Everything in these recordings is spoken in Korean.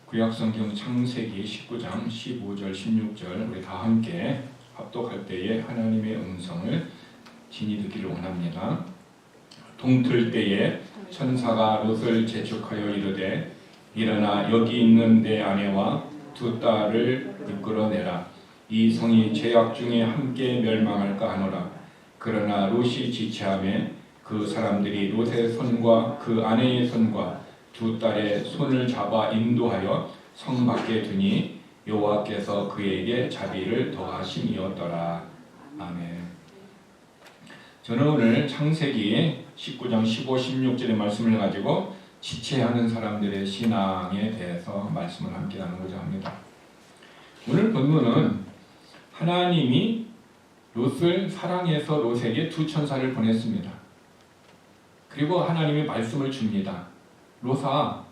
구약성경 창세기 19장 15절 16절 우리 다 함께 합독할 때에 하나님의 음성을 진히 듣기를 원합니다. 동틀 때에 천사가 롯을 재촉하여 이르되 일어나 여기 있는 내 아내와 두 딸을 이끌어내라. 이 성이 죄악 중에 함께 멸망할까 하노라. 그러나 롯이 지체하매 그 사람들이 롯의 손과 그 아내의 손과 두 딸의 손을 잡아 인도하여 성 밖에 두니 여호와께서 그에게 자비를 더하심이었더라. 아멘. 저는 오늘 창세기 19장 15, 16절의 말씀을 가지고 지체하는 사람들의 신앙에 대해서 말씀을 함께 나누고자 합니다. 오늘 본문은 하나님이 롯을 사랑해서 롯에게 두 천사를 보냈습니다. 그리고 하나님이 말씀을 줍니다. 롯아,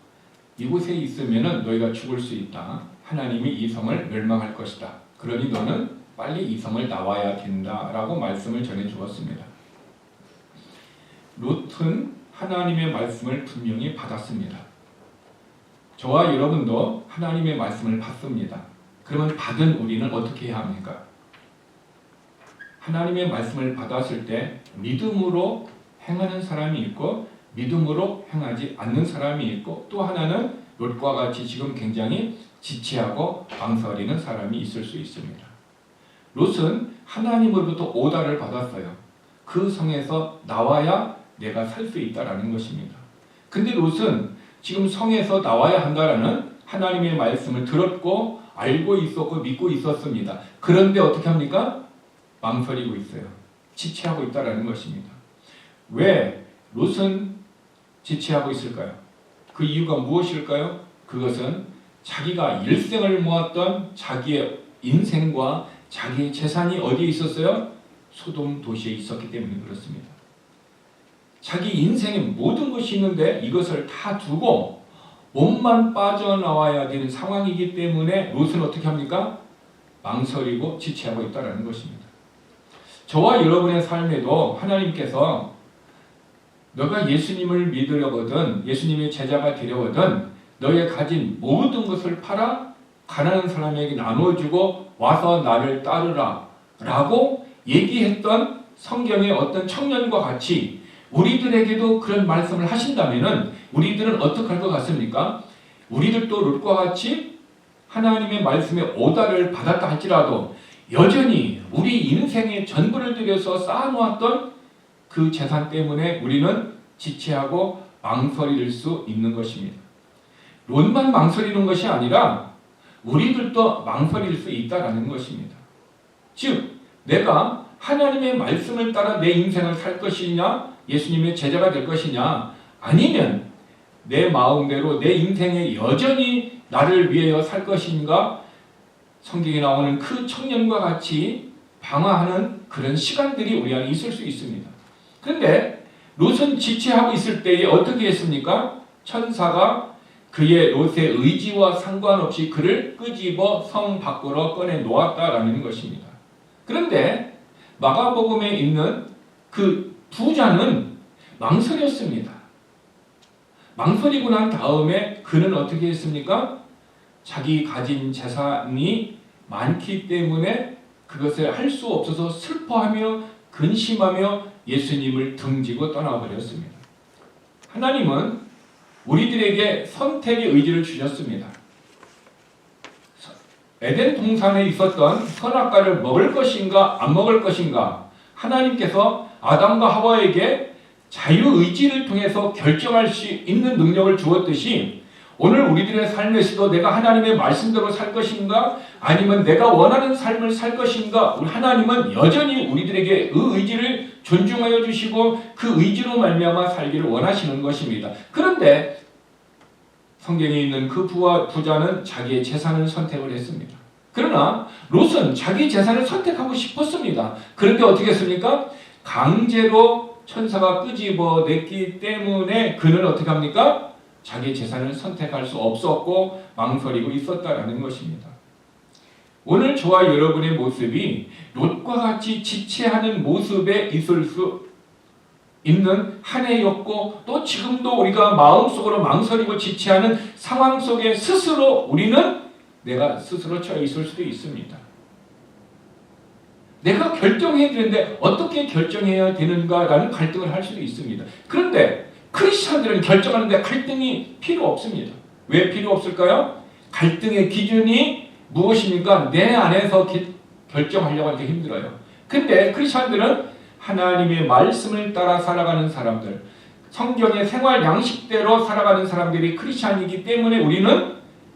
이곳에 있으면 너희가 죽을 수 있다. 하나님이 이 성을 멸망할 것이다. 그러니 너는 빨리 이 성을 나와야 된다라고 말씀을 전해 주었습니다. 롯은 하나님의 말씀을 분명히 받았습니다. 저와 여러분도 하나님의 말씀을 받습니다. 그러면 받은 우리는 어떻게 해야 합니까? 하나님의 말씀을 받았을 때 믿음으로 행하는 사람이 있고 믿음으로 행하지 않는 사람이 있고 또 하나는 롯과 같이 지금 굉장히 지체하고 망설이는 사람이 있을 수 있습니다. 롯은 하나님으로부터 오다를 받았어요. 그 성에서 나와야 내가 살 수 있다라는 것입니다. 근데 롯은 지금 성에서 나와야 한다라는 하나님의 말씀을 들었고 알고 있었고 믿고 있었습니다. 그런데 어떻게 합니까? 망설이고 있어요. 지체하고 있다라는 것입니다. 왜 롯은 지체하고 있을까요? 그 이유가 무엇일까요? 그것은 자기가 일생을 모았던 자기의 인생과 자기의 재산이 어디에 있었어요? 소돔 도시에 있었기 때문에 그렇습니다. 자기 인생에 모든 것이 있는데 이것을 다 두고 몸만 빠져나와야 되는 상황이기 때문에 롯은 어떻게 합니까? 망설이고 지체하고 있다는 것입니다. 저와 여러분의 삶에도 하나님께서 너가 예수님을 믿으려거든 예수님의 제자가 되려거든 너의 가진 모든 것을 팔아 가난한 사람에게 나눠주고 와서 나를 따르라 라고 얘기했던 성경의 어떤 청년과 같이 우리들에게도 그런 말씀을 하신다면 우리들은 어떻게 할 것 같습니까? 우리들도 롯과 같이 하나님의 말씀에 오다를 받았다 할지라도 여전히 우리 인생의 전부를 들여서 쌓아놓았던 그 재산 때문에 우리는 지체하고 망설일 수 있는 것입니다. 롯만 망설이는 것이 아니라 우리들도 망설일 수 있다는 것입니다. 즉 내가 하나님의 말씀을 따라 내 인생을 살 것이냐 예수님의 제자가 될 것이냐 아니면 내 마음대로 내 인생에 여전히 나를 위하여 살 것인가 성경에 나오는 그 청년과 같이 방황하는 그런 시간들이 우리 안에 있을 수 있습니다. 그런데 롯은 지체하고 있을 때에 어떻게 했습니까? 천사가 그의 롯의 의지와 상관없이 그를 끄집어 성 밖으로 꺼내 놓았다라는 것입니다. 그런데 마가복음에 있는 그 부자는 망설였습니다. 망설이고 난 다음에 그는 어떻게 했습니까? 자기 가진 재산이 많기 때문에 그것을 할 수 없어서 슬퍼하며 근심하며 예수님을 등지고 떠나버렸습니다. 하나님은 우리들에게 선택의 의지를 주셨습니다. 에덴 동산에 있었던 선악과를 먹을 것인가 안 먹을 것인가 하나님께서 아담과 하와에게 자유의지를 통해서 결정할 수 있는 능력을 주었듯이 오늘 우리들의 삶에서도 내가 하나님의 말씀대로 살 것인가 아니면 내가 원하는 삶을 살 것인가 하나님은 여전히 우리들에게 그 의지를 존중하여 주시고 그 의지로 말미암아 살기를 원하시는 것입니다. 그런데 성경에 있는 그 부자는 자기의 재산을 선택을 했습니다. 그러나 롯은 자기 재산을 선택하고 싶었습니다. 그런데 어떻게 했습니까? 강제로 천사가 끄집어냈기 때문에 그는 어떻게 합니까? 자기 재산을 선택할 수 없었고 망설이고 있었다라는 것입니다. 오늘 저와 여러분의 모습이 롯과 같이 지체하는 모습에 있을 수 있는 한 해였고 또 지금도 우리가 마음속으로 망설이고 지체하는 상황 속에 스스로 우리는 내가 스스로 처해 있을 수도 있습니다. 내가 결정해야 되는데 어떻게 결정해야 되는가라는 갈등을 할 수도 있습니다. 그런데 크리스찬들은 결정하는데 갈등이 필요 없습니다. 왜 필요 없을까요? 갈등의 기준이 무엇입니까? 내 안에서 결정하려고 하기 힘들어요. 근데 크리스찬들은 하나님의 말씀을 따라 살아가는 사람들, 성경의 생활 양식대로 살아가는 사람들이 크리스찬이기 때문에 우리는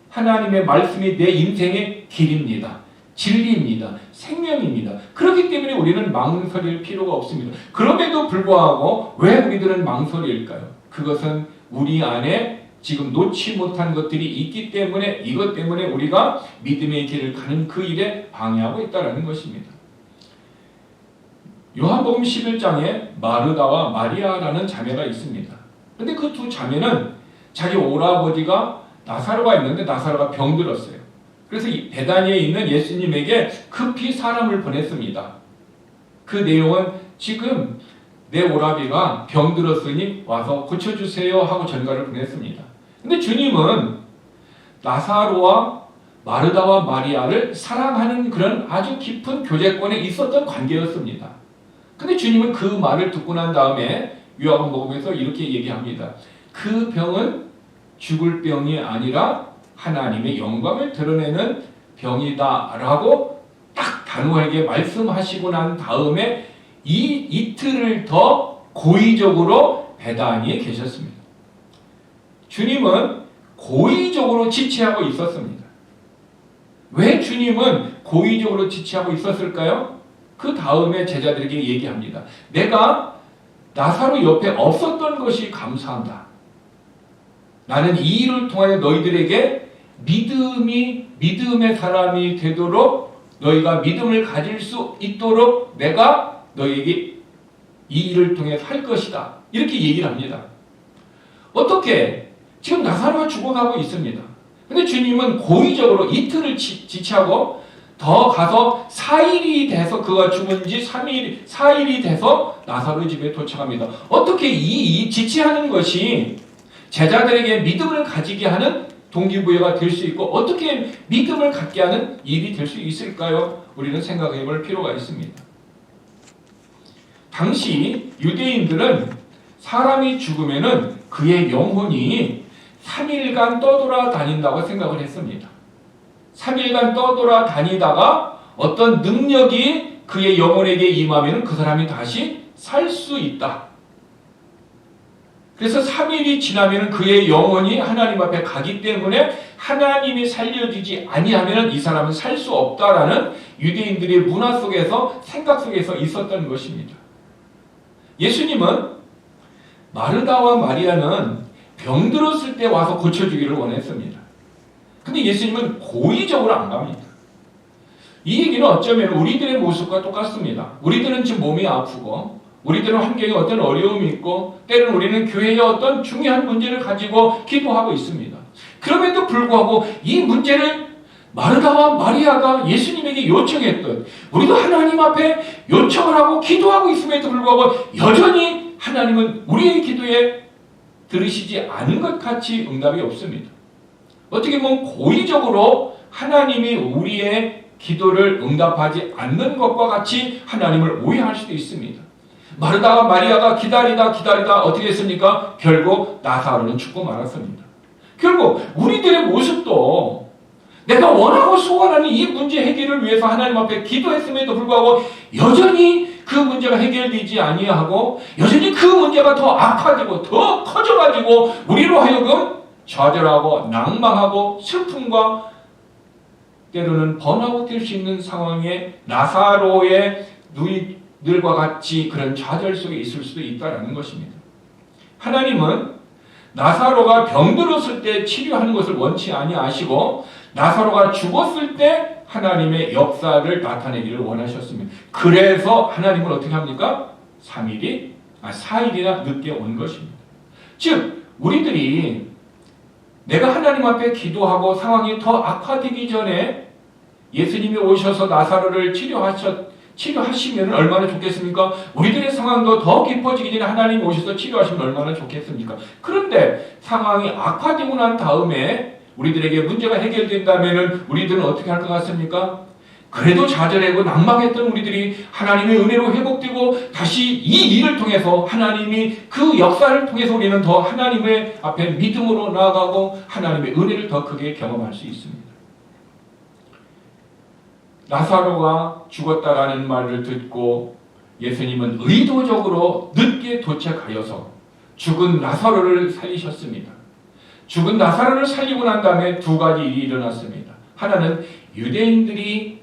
하나님의 말씀이 내 인생의 길입니다. 진리입니다. 생명입니다. 그렇기 때문에 우리는 망설일 필요가 없습니다. 그럼에도 불구하고 왜 우리들은 망설일까요? 그것은 우리 안에 지금 놓지 못한 것들이 있기 때문에 이것 때문에 우리가 믿음의 길을 가는 그 일에 방해하고 있다는 것입니다. 요한복음 11장에 마르다와 마리아라는 자매가 있습니다. 근데 그 두 자매는 자기 오라버지가 나사로가 있는데 나사로가 병들었어요. 그래서 베다니에 있는 예수님에게 급히 사람을 보냈습니다. 그 내용은 지금 내 오라비가 병들었으니 와서 고쳐주세요 하고 전가를 보냈습니다. 근데 주님은 나사로와 마르다와 마리아를 사랑하는 그런 아주 깊은 교제권에 있었던 관계였습니다. 근데 주님은 그 말을 듣고 난 다음에 요한복음에서 이렇게 얘기합니다. 그 병은 죽을 병이 아니라 하나님의 영광을 드러내는 병이다라고 딱 단호하게 말씀하시고 난 다음에 이틀을 더 고의적으로 베다니에 계셨습니다. 주님은 고의적으로 지체하고 있었습니다. 왜 주님은 고의적으로 지체하고 있었을까요? 그 다음에 제자들에게 얘기합니다. 내가 나사로 옆에 없었던 것이 감사한다. 나는 이 일을 통하여 너희들에게 믿음의 사람이 되도록 너희가 믿음을 가질 수 있도록 내가 너희에게 이 일을 통해 살 것이다. 이렇게 얘기를 합니다. 어떻게? 지금 나사로가 죽어가고 있습니다. 근데 주님은 고의적으로 이틀을 지체하고 더 가서 4일이 돼서 그가 죽은 지 4일이 돼서 나사로 집에 도착합니다. 어떻게 이 지체하는 것이 제자들에게 믿음을 가지게 하는 동기부여가 될 수 있고 어떻게 믿음을 갖게 하는 일이 될 수 있을까요? 우리는 생각해 볼 필요가 있습니다. 당시 유대인들은 사람이 죽으면은 그의 영혼이 3일간 떠돌아다닌다고 생각을 했습니다. 3일간 떠돌아다니다가 어떤 능력이 그의 영혼에게 임하면 그 사람이 다시 살 수 있다. 그래서 3일이 지나면 그의 영혼이 하나님 앞에 가기 때문에 하나님이 살려주지 아니하면 이 사람은 살 수 없다라는 유대인들의 문화 속에서 생각 속에서 있었던 것입니다. 예수님은 마르다와 마리아는 병들었을 때 와서 고쳐주기를 원했습니다. 근데 예수님은 고의적으로 안 갑니다. 이 얘기는 어쩌면 우리들의 모습과 똑같습니다. 우리들은 지금 몸이 아프고 우리들은 환경에 어떤 어려움이 있고 때로는 우리는 교회의 어떤 중요한 문제를 가지고 기도하고 있습니다. 그럼에도 불구하고 이 문제를 마르다와 마리아가 예수님에게 요청했던 우리도 하나님 앞에 요청을 하고 기도하고 있음에도 불구하고 여전히 하나님은 우리의 기도에 들으시지 않은 것 같이 응답이 없습니다. 어떻게 보면 고의적으로 하나님이 우리의 기도를 응답하지 않는 것과 같이 하나님을 오해할 수도 있습니다. 마르다와 마리아가 기다리다 어떻게 했습니까? 결국 나사로는 죽고 말았습니다. 결국 우리들의 모습도 내가 원하고 소원하는 이 문제 해결을 위해서 하나님 앞에 기도했음에도 불구하고 여전히 그 문제가 해결되지 아니하고 여전히 그 문제가 더 악화되고 더 커져가지고 우리로 하여금 좌절하고 낭망하고 슬픔과 때로는 번아웃 될 수 있는 상황에 나사로의 누이들과 같이 그런 좌절 속에 있을 수도 있다는 것입니다. 하나님은 나사로가 병들었을 때 치료하는 것을 원치 아니하시고 나사로가 죽었을 때 하나님의 역사를 나타내기를 원하셨습니다. 그래서 하나님은 어떻게 합니까? 4일이나 늦게 온 것입니다. 즉 우리들이 내가 하나님 앞에 기도하고 상황이 더 악화되기 전에 예수님이 오셔서 나사로를 치료하시면 얼마나 좋겠습니까? 우리들의 상황도 더 깊어지기 전에 하나님이 오셔서 치료하시면 얼마나 좋겠습니까? 그런데 상황이 악화되고 난 다음에 우리들에게 문제가 해결된다면 우리들은 어떻게 할 것 같습니까? 그래도 좌절하고 낭망했던 우리들이 하나님의 은혜로 회복되고 다시 이 일을 통해서 하나님이 그 역사를 통해서 우리는 더 하나님의 앞에 믿음으로 나아가고 하나님의 은혜를 더 크게 경험할 수 있습니다. 나사로가 죽었다라는 말을 듣고 예수님은 의도적으로 늦게 도착하여서 죽은 나사로를 살리셨습니다. 죽은 나사로를 살리고 난 다음에 두 가지 일이 일어났습니다. 하나는 유대인들이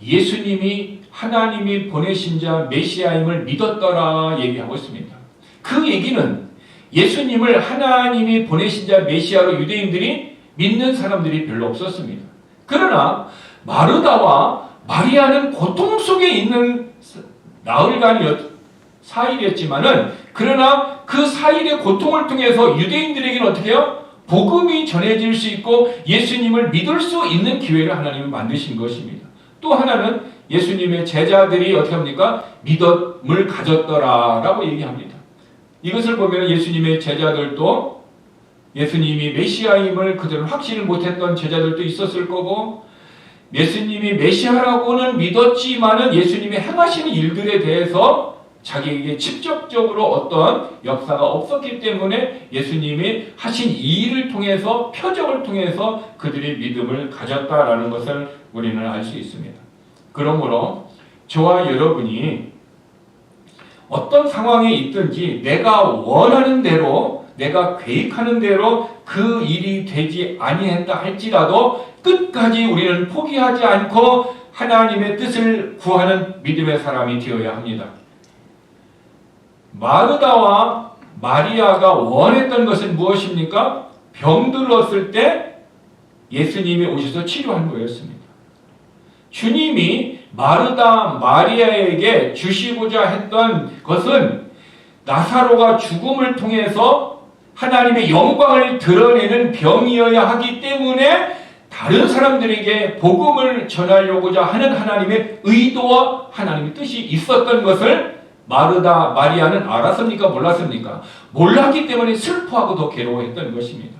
예수님이 하나님이 보내신 자 메시아임을 믿었더라 얘기하고 있습니다. 그 얘기는 예수님을 하나님이 보내신 자 메시아로 유대인들이 믿는 사람들이 별로 없었습니다. 그러나 마르다와 마리아는 고통 속에 있는 나흘간이었 사일이었지만은 그러나 그 사일의 고통을 통해서 유대인들에게는 어떻게 해요? 복음이 전해질 수 있고 예수님을 믿을 수 있는 기회를 하나님은 만드신 것입니다. 또 하나는 예수님의 제자들이 어떻게 합니까? 믿음을 가졌더라라고 얘기합니다. 이것을 보면 예수님의 제자들도 예수님이 메시아임을 그들은 확신을 못했던 제자들도 있었을 거고 예수님이 메시아라고는 믿었지만은 예수님이 행하시는 일들에 대해서 자기에게 직접적으로 어떤 역사가 없었기 때문에 예수님이 하신 이 일을 통해서 표적을 통해서 그들이 믿음을 가졌다라는 것을 우리는 알 수 있습니다. 그러므로 저와 여러분이 어떤 상황에 있든지 내가 원하는 대로 내가 계획하는 대로 그 일이 되지 아니한다 할지라도 끝까지 우리는 포기하지 않고 하나님의 뜻을 구하는 믿음의 사람이 되어야 합니다. 마르다와 마리아가 원했던 것은 무엇입니까? 병들었을 때 예수님이 오셔서 치료한 거였습니다. 주님이 마르다 마리아에게 주시고자 했던 것은 나사로가 죽음을 통해서 하나님의 영광을 드러내는 병이어야 하기 때문에 다른 사람들에게 복음을 전하려고자 하는 하나님의 의도와 하나님의 뜻이 있었던 것을 마르다 마리아는 알았습니까? 몰랐습니까? 몰랐기 때문에 슬퍼하고 더 괴로워했던 것입니다.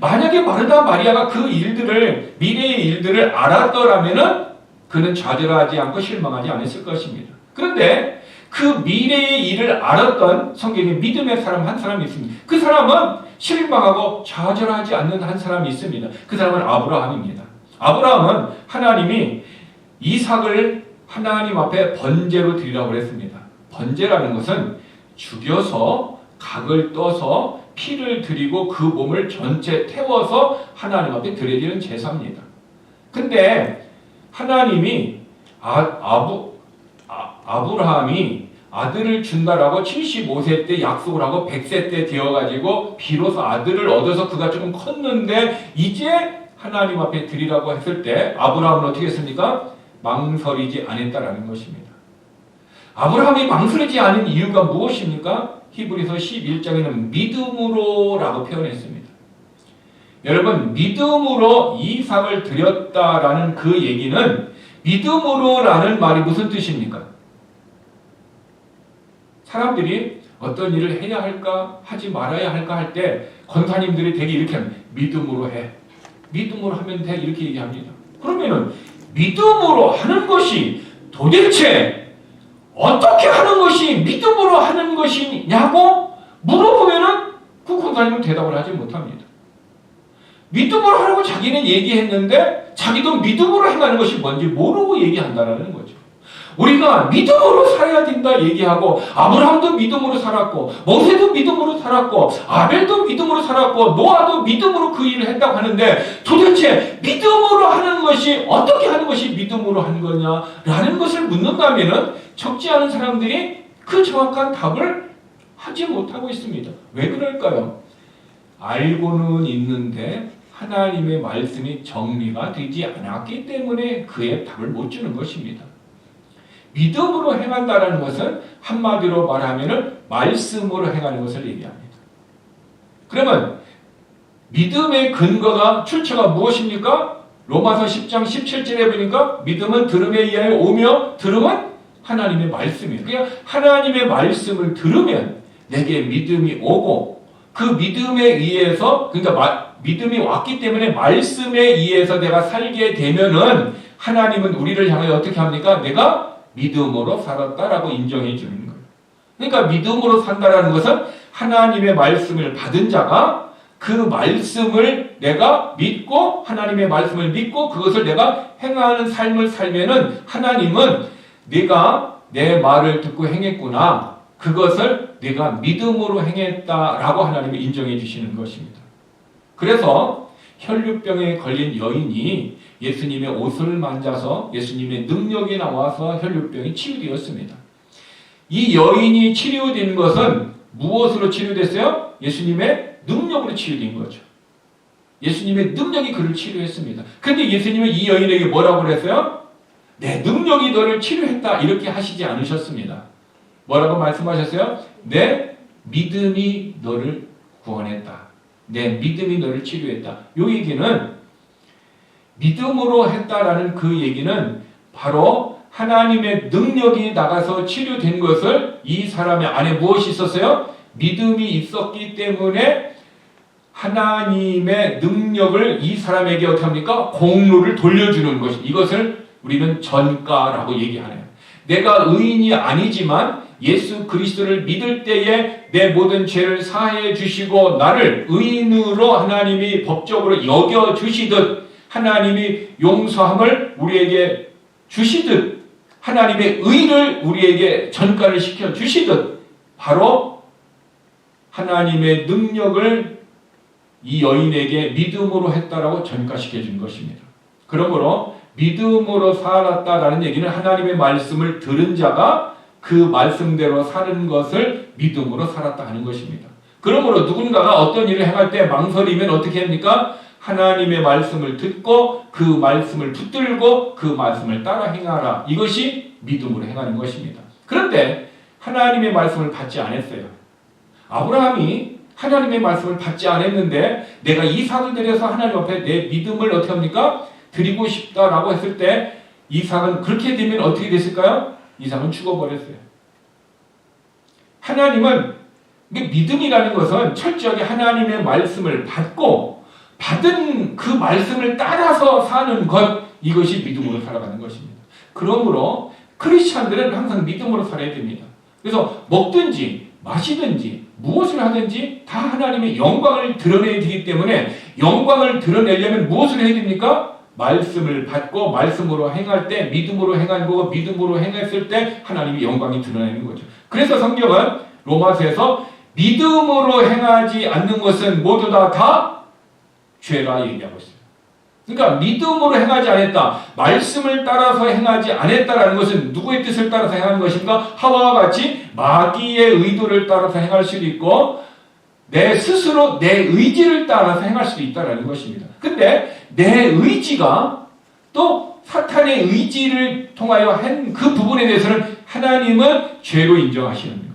만약에 마르다 마리아가 그 일들을 미래의 일들을 알았더라면은 그는 좌절하지 않고 실망하지 않았을 것입니다. 그런데 그 미래의 일을 알았던 성경에 믿음의 사람 한 사람이 있습니다. 그 사람은 실망하고 좌절하지 않는 한 사람이 있습니다. 그 사람은 아브라함입니다. 아브라함은 하나님이 이삭을 하나님 앞에 번제로 드리라고 했습니다. 번제라는 것은 죽여서 각을 떠서 피를 드리고 그 몸을 전체 태워서 하나님 앞에 드려지는 제사입니다. 근데 하나님이 아브라함이 아들을 준다라고 75세 때 약속을 하고 100세 때 되어가지고 비로소 아들을 얻어서 그가 조금 컸는데 이제 하나님 앞에 드리라고 했을 때 아브라함은 어떻게 했습니까? 망설이지 않았다라는 것입니다. 아브라함이 망설이지 않은 이유가 무엇입니까? 히브리서 11장에는 믿음으로라고 표현했습니다. 여러분, 믿음으로 이삭을 드렸다라는 그 얘기는 믿음으로라는 말이 무슨 뜻입니까? 사람들이 어떤 일을 해야 할까 하지 말아야 할까 할 때 권사님들이 되게 이렇게 합니다. 믿음으로 해. 믿음으로 하면 돼. 이렇게 얘기합니다. 그러면은 믿음으로 하는 것이 도대체 어떻게 하는 것이 믿음으로 하는 것이냐고 물어보면은 그 권사님은 대답을 하지 못합니다. 믿음으로 하라고 자기는 얘기했는데 자기도 믿음으로 행하는 것이 뭔지 모르고 얘기한다는 거죠. 우리가 믿음으로 살아야 된다 얘기하고 아브라함도 믿음으로 살았고 모세도 믿음으로 살았고 아벨도 믿음으로 살았고 노아도 믿음으로 그 일을 했다고 하는데 도대체 믿음으로 하는 것이 어떻게 하는 것이 믿음으로 하는 거냐라는 것을 묻는다면은 적지 않은 사람들이 그 정확한 답을 하지 못하고 있습니다. 왜 그럴까요? 알고는 있는데 하나님의 말씀이 정리가 되지 않았기 때문에 그의 답을 못 주는 것입니다. 믿음으로 행한다는 것은 한마디로 말하면 말씀으로 행하는 것을 얘기합니다. 그러면 믿음의 근거가 출처가 무엇입니까? 로마서 10장 17절에 보니까 믿음은 들음에 의하여 오며 들음은 하나님의 말씀이에요. 그러니까 하나님의 말씀을 들으면 내게 믿음이 오고 그 믿음에 의해서 그러니까 믿음이 왔기 때문에 말씀에 의해서 내가 살게 되면은 하나님은 우리를 향하여 어떻게 합니까? 내가 믿음으로 살았다라고 인정해 주는 거예요. 그러니까 믿음으로 산다라는 것은 하나님의 말씀을 받은 자가 그 말씀을 내가 믿고 하나님의 말씀을 믿고 그것을 내가 행하는 삶을 살면은 하나님은 네가 내 말을 듣고 행했구나. 그것을 네가 믿음으로 행했다라고 하나님이 인정해 주시는 것입니다. 그래서 혈류병에 걸린 여인이 예수님의 옷을 만져서 예수님의 능력이 나와서 혈류병이 치유되었습니다. 이 여인이 치료된 것은 무엇으로 치료됐어요? 예수님의 능력으로 치유된 거죠. 예수님의 능력이 그를 치료했습니다. 그런데 예수님은 이 여인에게 뭐라고 그랬어요? 내 능력이 너를 치료했다 이렇게 하시지 않으셨습니다. 뭐라고 말씀하셨어요? 내 믿음이 너를 구원했다. 내 믿음이 너를 치료했다. 이 얘기는 믿음으로 했다라는 그 얘기는 바로 하나님의 능력이 나가서 치료된 것을 이 사람의 안에 무엇이 있었어요? 믿음이 있었기 때문에 하나님의 능력을 이 사람에게 어떻게 합니까? 공로를 돌려주는 것이 이것을 우리는 전가라고 얘기하네요. 내가 의인이 아니지만 예수 그리스도를 믿을 때에 내 모든 죄를 사해 주시고 나를 의인으로 하나님이 법적으로 여겨 주시듯 하나님이 용서함을 우리에게 주시듯 하나님의 의를 우리에게 전가를 시켜 주시듯 바로 하나님의 능력을 이 여인에게 믿음으로 했다라고 전가시켜 준 것입니다. 그러므로 믿음으로 살았다라는 얘기는 하나님의 말씀을 들은 자가 그 말씀대로 사는 것을 믿음으로 살았다 하는 것입니다. 그러므로 누군가가 어떤 일을 행할 때 망설이면 어떻게 합니까? 하나님의 말씀을 듣고 그 말씀을 붙들고 그 말씀을 따라 행하라. 이것이 믿음으로 행하는 것입니다. 그런데 하나님의 말씀을 받지 않았어요. 아브라함이 하나님의 말씀을 받지 않았는데 내가 이삭을 드려서 하나님 앞에 내 믿음을 어떻게 합니까? 드리고 싶다라고 했을 때 이삭은 그렇게 되면 어떻게 됐을까요? 이삭은 죽어버렸어요. 하나님은 믿음이라는 것은 철저하게 하나님의 말씀을 받고 받은 그 말씀을 따라서 사는 것 이것이 믿음으로 살아가는 것입니다. 그러므로 크리스찬들은 항상 믿음으로 살아야 됩니다. 그래서 먹든지 마시든지 무엇을 하든지 다 하나님의 영광을 드러내야 되기 때문에 영광을 드러내려면 무엇을 해야 됩니까? 말씀을 받고 말씀으로 행할 때 믿음으로 행한 거고 믿음으로 행했을 때 하나님의 영광이 드러내는 거죠. 그래서 성경은 로마서에서 믿음으로 행하지 않는 것은 모두 다 죄라 얘기하고 있어요. 그러니까 믿음으로 행하지 않았다. 말씀을 따라서 행하지 않았다라는 것은 누구의 뜻을 따라서 행하는 것인가? 하와와 같이 마귀의 의도를 따라서 행할 수도 있고 내 스스로 내 의지를 따라서 행할 수도 있다는 것입니다. 근데 내 의지가 또 사탄의 의지를 통하여 한 그 부분에 대해서는 하나님은 죄로 인정하시는 거예요.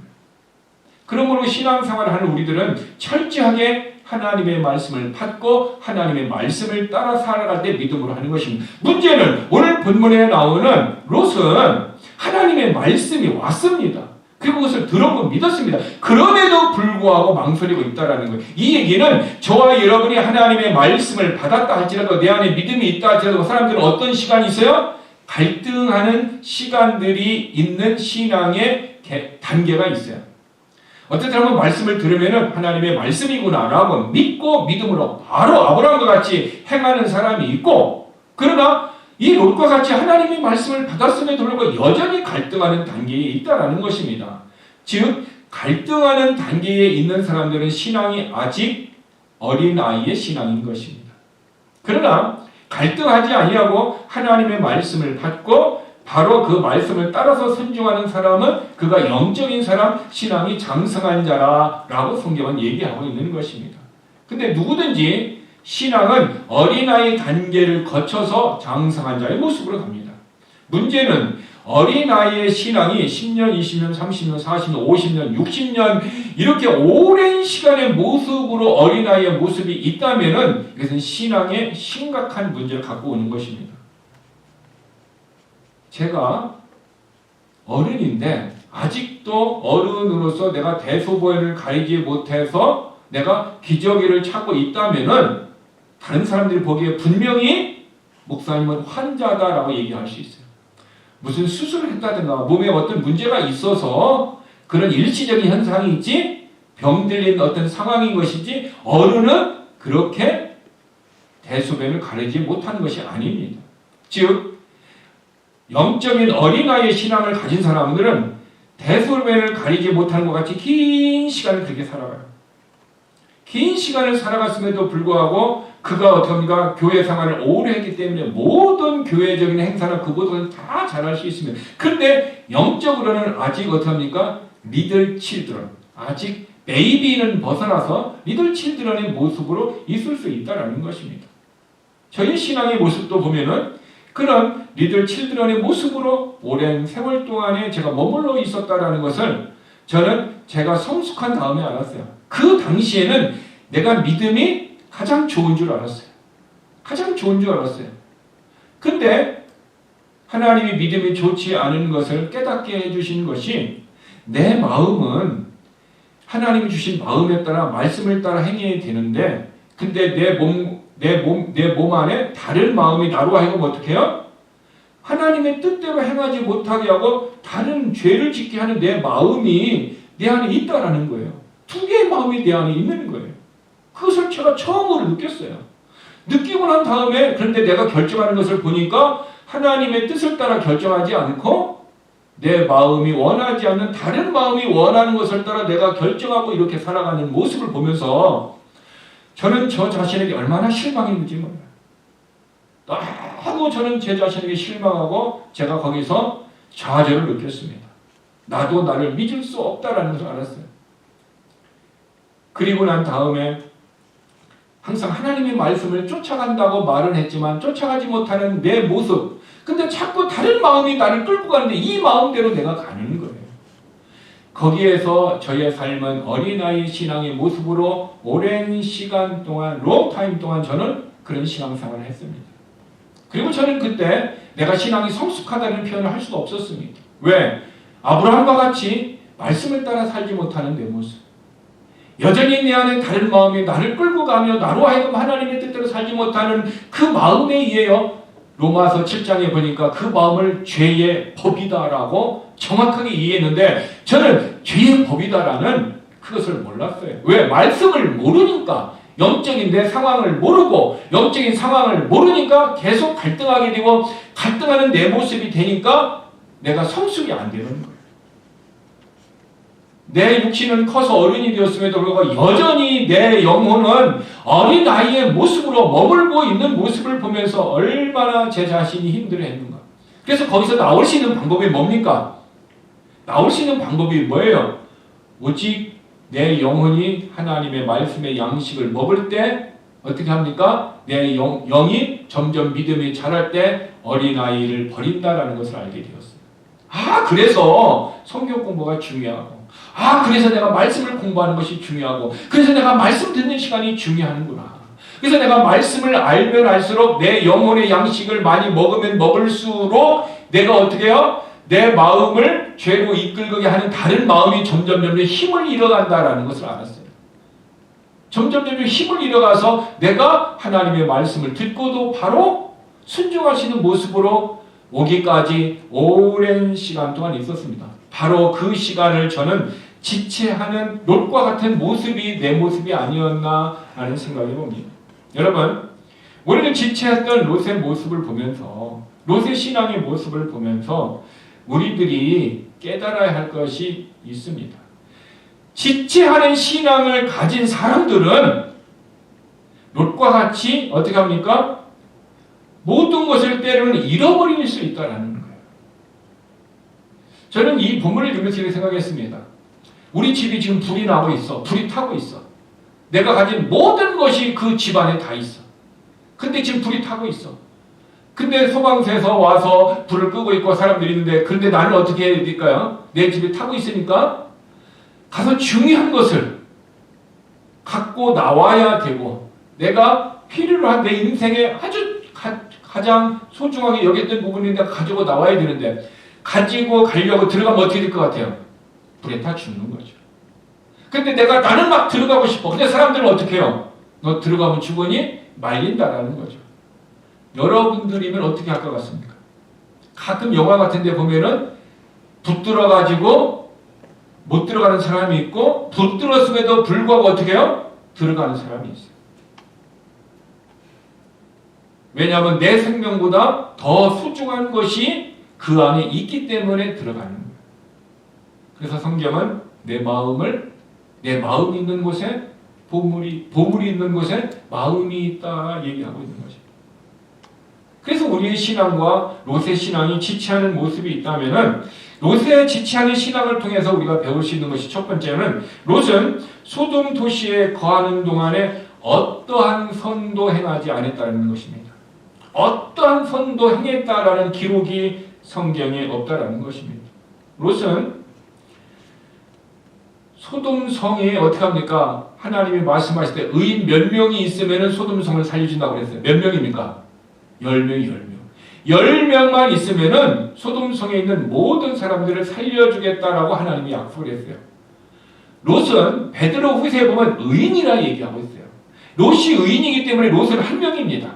그러므로 신앙생활을 하는 우리들은 철저하게 하나님의 말씀을 받고 하나님의 말씀을 따라 살아갈 때 믿음으로 하는 것입니다. 문제는 오늘 본문에 나오는 롯은 하나님의 말씀이 왔습니다. 그리고 그것을 들었고 믿었습니다. 그럼에도 불구하고 망설이고 있다는 거예요. 이 얘기는 저와 여러분이 하나님의 말씀을 받았다 할지라도 내 안에 믿음이 있다 할지라도 사람들은 어떤 시간이 있어요? 갈등하는 시간들이 있는 신앙의 단계가 있어요. 어쨌든 한번 말씀을 들으면 하나님의 말씀이구나 라고 믿고 믿음으로 바로 아브라함과 같이 행하는 사람이 있고 그러나 이 롯과 같이 하나님의 말씀을 받았음에도 불구하고 여전히 갈등하는 단계에 있다는 것입니다. 즉 갈등하는 단계에 있는 사람들은 신앙이 아직 어린아이의 신앙인 것입니다. 그러나 갈등하지 아니하고 하나님의 말씀을 받고 바로 그 말씀을 따라서 순종하는 사람은 그가 영적인 사람, 신앙이 장성한 자라라고 성경은 얘기하고 있는 것입니다. 근데 누구든지 신앙은 어린아이 단계를 거쳐서 장성한 자의 모습으로 갑니다. 문제는 어린아이의 신앙이 10년, 20년, 30년, 40년, 50년, 60년 이렇게 오랜 시간의 모습으로 어린아이의 모습이 있다면 이것은 신앙에 심각한 문제를 갖고 오는 것입니다. 제가 어른인데 아직도 어른으로서 내가 대소변을 가리지 못해서 내가 기저귀를 차고 있다면은 다른 사람들이 보기에 분명히 목사님은 환자다라고 얘기할 수 있어요. 무슨 수술을 했다든가 몸에 어떤 문제가 있어서 그런 일시적인 현상이 있지 병들린 어떤 상황인 것이지 어른은 그렇게 대소변을 가리지 못하는 것이 아닙니다. 즉 영적인 어린아이의 신앙을 가진 사람들은 대소변을 가리지 못하는 것 같이 긴 시간을 그렇게 살아가요. 긴 시간을 살아갔음에도 불구하고 그가 어떻게 합니까? 교회 생활을 오래 했기 때문에 모든 교회적인 행사나 그것들은 다 잘할 수 있습니다. 그런데 영적으로는 아직 어떻게 합니까? 리들 칠드런, 아직 베이비는 벗어나서 리들 칠드런의 모습으로 있을 수 있다는 것입니다. 저희 신앙의 모습도 보면은 그런 리들 칠드런의 모습으로 오랜 세월 동안에 제가 머물러 있었다라는 것을 저는 제가 성숙한 다음에 알았어요. 그 당시에는 내가 믿음이 가장 좋은 줄 알았어요. 가장 좋은 줄 알았어요. 근데 하나님이 믿음이 좋지 않은 것을 깨닫게 해주신 것이 내 마음은 하나님이 주신 마음에 따라 말씀을 따라 행해야 되는데 근데 내 몸 안에 다른 마음이 나로 하여금 어떻게 해요? 하나님의 뜻대로 행하지 못하게 하고 다른 죄를 짓게 하는 내 마음이 내 안에 있다라는 거예요. 두 개의 마음이 내 안에 있는 거예요. 그것을 제가 처음으로 느꼈어요. 느끼고 난 다음에 그런데 내가 결정하는 것을 보니까 하나님의 뜻을 따라 결정하지 않고 내 마음이 원하지 않는 다른 마음이 원하는 것을 따라 내가 결정하고 이렇게 살아가는 모습을 보면서 저는 저 자신에게 얼마나 실망했는지 몰라요. 너무 저는 제 자신에게 실망하고 제가 거기서 좌절을 느꼈습니다. 나도 나를 믿을 수 없다라는 것을 알았어요. 그리고 난 다음에 항상 하나님의 말씀을 쫓아간다고 말은 했지만 쫓아가지 못하는 내 모습. 근데 자꾸 다른 마음이 나를 끌고 가는데 이 마음대로 내가 가는 거예요. 거기에서 저의 삶은 어린아이 신앙의 모습으로 오랜 시간 동안, 롱타임 동안 저는 그런 신앙생활을 했습니다. 그리고 저는 그때 내가 신앙이 성숙하다는 표현을 할 수가 없었습니다. 왜? 아브라함과 같이 말씀을 따라 살지 못하는 내 모습. 여전히 내 안에 다른 마음이 나를 끌고 가며 나로 하여금 하나님의 뜻대로 살지 못하는 그 마음에 의해요. 로마서 7장에 보니까 그 마음을 죄의 법이다라고 정확하게 이해했는데 저는 죄의 법이다라는 그것을 몰랐어요. 왜? 말씀을 모르니까. 영적인 내 상황을 모르고 영적인 상황을 모르니까 계속 갈등하게 되고 갈등하는 내 모습이 되니까 내가 성숙이 안 되는 거예요. 내 육신은 커서 어른이 되었음에도 불구하고 여전히 내 영혼은 어린아이의 모습으로 머물고 있는 모습을 보면서 얼마나 제 자신이 힘들어했는가. 그래서 거기서 나올 수 있는 방법이 뭡니까? 나올 수 있는 방법이 뭐예요? 오직 내 영혼이 하나님의 말씀의 양식을 먹을 때 어떻게 합니까? 내 영이 점점 믿음이 자랄 때 어린아이를 버린다라는 것을 알게 되었어요. 그래서 성경 공부가 중요하고 그래서 내가 말씀을 공부하는 것이 중요하고 그래서 내가 말씀 듣는 시간이 중요하는구나. 그래서 내가 말씀을 알면 알수록 내 영혼의 양식을 많이 먹으면 먹을수록 내가 어떻게 해요? 내 마음을 죄로 이끌게 하는 다른 마음이 점점 힘을 잃어간다라는 것을 알았어요. 점점 힘을 잃어가서 내가 하나님의 말씀을 듣고도 바로 순종하시는 모습으로 오기까지 오랜 시간 동안 있었습니다. 바로 그 시간을 저는 지체하는 롯과 같은 모습이 내 모습이 아니었나 하는 생각이 봅니다. 여러분, 우리는 지체했던 롯의 모습을 보면서 롯의 신앙의 모습을 보면서 우리들이 깨달아야 할 것이 있습니다. 지체하는 신앙을 가진 사람들은 롯과 같이 어떻게 합니까? 모든 것을 때로는 잃어버릴 수 있다는 거예요. 저는 이 본문을 읽으면서 이렇게 생각했습니다. 우리 집이 지금 불이 나고 있어. 불이 타고 있어. 내가 가진 모든 것이 그 집안에 다 있어. 근데 지금 불이 타고 있어. 근데 소방서에서 와서 불을 끄고 있고 사람들이 있는데 근데 나는 어떻게 해야 될까요? 내 집에 타고 있으니까 가서 중요한 것을 갖고 나와야 되고 내가 필요로 한 내 인생에 아주 가장 소중하게 여겼던 부분인데 가지고 나와야 되는데 가지고 가려고 들어가면 어떻게 될 것 같아요? 불에 타 죽는 거죠. 근데 나는 막 들어가고 싶어. 근데 사람들은 어떻게 해요? 너 들어가면 죽으니? 말린다라는 거죠. 여러분들이면 어떻게 할 것 같습니까? 가끔 영화 같은 데 보면은 붙들어가지고 못 들어가는 사람이 있고 붙들었음에도 불구하고 어떻게 해요? 들어가는 사람이 있어요. 왜냐하면 내 생명보다 더 소중한 것이 그 안에 있기 때문에 들어가는 거예요. 그래서 성경은 내 마음이 있는 곳에 보물이 있는 곳에 마음이 있다 얘기하고 있는 거죠. 그래서 우리의 신앙과 롯의 신앙이 지체하는 모습이 있다면은 롯의 지체하는 신앙을 통해서 우리가 배울 수 있는 것이 첫 번째는 롯은 소돔 도시에 거하는 동안에 어떠한 선도 행하지 않았다는 것입니다. 어떠한 선도 행했다라는 기록이 성경에 없다라는 것입니다. 롯은 소돔 성에 어떻게 합니까? 하나님이 말씀하실 때 의인 몇 명이 있으면 소돔 성을 살려준다고 그랬어요. 몇 명입니까? 10명이 10명만 있으면은 소돔 성에 있는 모든 사람들을 살려주겠다라고 하나님이 약속을 했어요. 롯은 베드로 후서에 보면 의인이라 얘기하고 있어요. 롯이 의인이기 때문에 롯은 한 명입니다.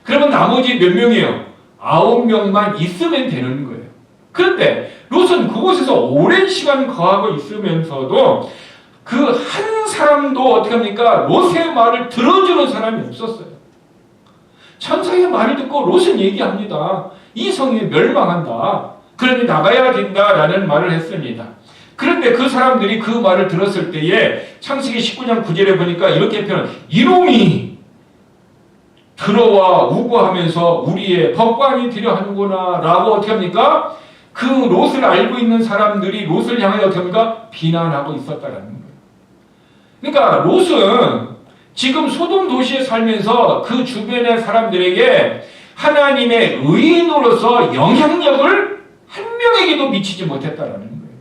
그러면 나머지 몇 명이에요? 9명만 있으면 되는 거예요. 그런데 롯은 그곳에서 오랜 시간 거하고 있으면서도 그 한 사람도 어떻게 합니까? 롯의 말을 들어주는 사람이 없었어요. 천사의 말을 듣고 롯은 얘기합니다. 이 성이 멸망한다. 그러니 나가야 된다라는 말을 했습니다. 그런데 그 사람들이 그 말을 들었을 때에 창세기 19장 9절에 보니까 이렇게 표현, 이놈이 들어와 우고하면서 우리의 법관이 되려 하는구나 라고 어떻게 합니까? 그 롯을 알고 있는 사람들이 롯을 향하여 어떻게 합니까? 비난하고 있었다라는 거예요. 그러니까 롯은 지금 소돔 도시에 살면서 그 주변의 사람들에게 하나님의 의인으로서 영향력을 한 명에게도 미치지 못했다라는 거예요.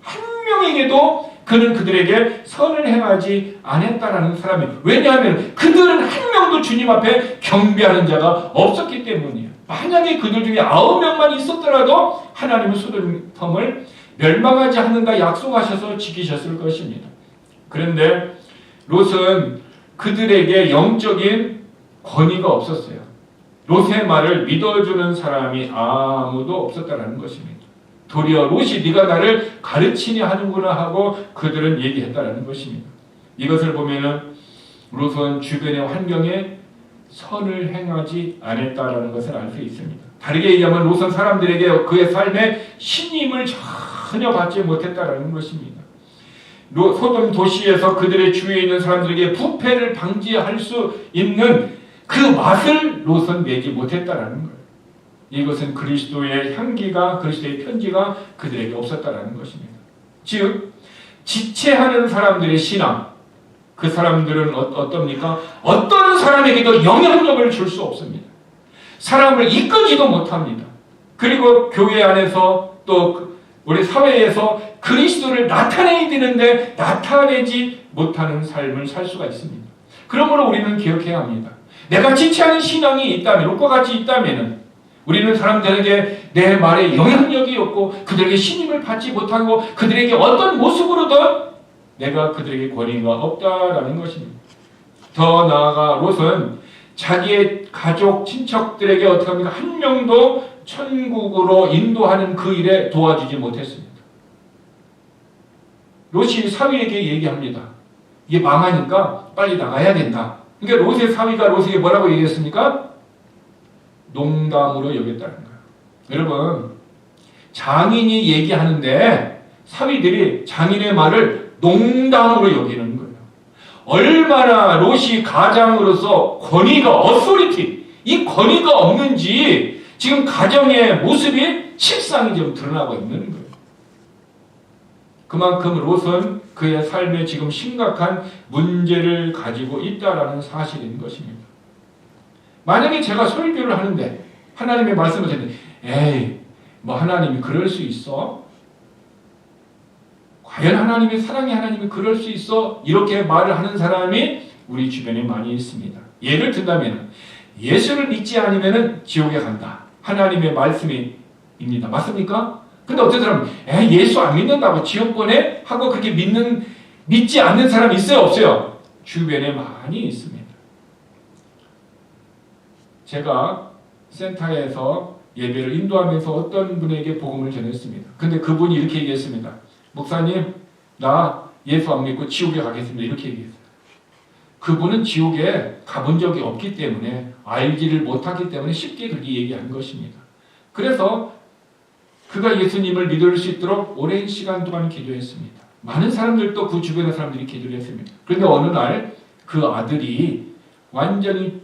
한 명에게도 그는 그들에게 선을 행하지 않았다라는 사람이에요. 왜냐하면 그들은 한 명도 주님 앞에 경배하는 자가 없었기 때문이에요. 만약에 그들 중에 9명만 있었더라도 하나님은 소돔을 멸망하지 않는다 약속하셔서 지키셨을 것입니다. 그런데 롯은 그들에게 영적인 권위가 없었어요. 롯의 말을 믿어주는 사람이 아무도 없었다는 것입니다. 도리어 롯이 네가 나를 가르치냐 하는구나 하고 그들은 얘기했다는 것입니다. 이것을 보면은 롯은 주변의 환경에 선을 행하지 않았다는 것을 알 수 있습니다. 다르게 얘기하면 롯은 사람들에게 그의 삶에 신임을 전혀 받지 못했다는 것입니다. 소돔 도시에서 그들의 주위에 있는 사람들에게 부패를 방지할 수 있는 그 맛을 롯은 내지 못했다는 거예요. 이것은 그리스도의 향기가, 그리스도의 편지가 그들에게 없었다는 것입니다. 즉 지체하는 사람들의 신앙, 그 사람들은 어떻습니까? 어떤 사람에게도 영향력을 줄 수 없습니다. 사람을 이끄지도 못합니다. 그리고 교회 안에서 또 우리 사회에서 그리스도를 나타내야 되는데 나타내지 못하는 삶을 살 수가 있습니다. 그러므로 우리는 기억해야 합니다. 내가 지체하는 신앙이 있다면, 롯과 같이 있다면 우리는 사람들에게 내 말에 영향력이 없고 그들에게 신임을 받지 못하고 그들에게 어떤 모습으로든 내가 그들에게 권위가 없다라는 것입니다. 더 나아가 롯은 자기의 가족, 친척들에게 어떻게 합니까? 한 명도 천국으로 인도하는 그 일에 도와주지 못했습니다. 롯이 사위에게 얘기합니다. 이게 망하니까 빨리 나가야 된다. 그러니까 롯의 사위가 롯에게 뭐라고 얘기했습니까? 농담으로 여겼다는 거예요. 여러분, 장인이 얘기하는데 사위들이 장인의 말을 농담으로 여기는 거예요. 얼마나 롯이 가장으로서 권위가, 어소리티, 이 권위가 없는지 지금 가정의 모습이 실상이 좀 드러나고 있는 거예요. 그만큼 롯은 그의 삶에 지금 심각한 문제를 가지고 있다라는 사실인 것입니다. 만약에 제가 설교를 하는데 하나님의 말씀을 듣는데 에이, 뭐 하나님이 그럴 수 있어? 과연 하나님의 사랑의 하나님이 그럴 수 있어? 이렇게 말을 하는 사람이 우리 주변에 많이 있습니다. 예를 든다면 예수를 믿지 않으면 지옥에 간다. 하나님의 말씀이 입니다. 맞습니까? 근데 어떤 사람은 예수 안 믿는다고 지옥 보내? 하고 그렇게 믿지 않는 사람이 있어요? 없어요? 주변에 많이 있습니다. 제가 센터에서 예배를 인도하면서 어떤 분에게 복음을 전했습니다. 근데 그분이 이렇게 얘기했습니다. 목사님, 나 예수 안 믿고 지옥에 가겠습니다. 이렇게 얘기했어요. 그분은 지옥에 가본 적이 없기 때문에 알지를 못하기 때문에 쉽게 그렇게 얘기한 것입니다. 그래서 그가 예수님을 믿을 수 있도록 오랜 시간 동안 기도했습니다. 많은 사람들도 그 주변의 사람들이 기도를 했습니다. 그런데 어느 날 그 아들이 완전히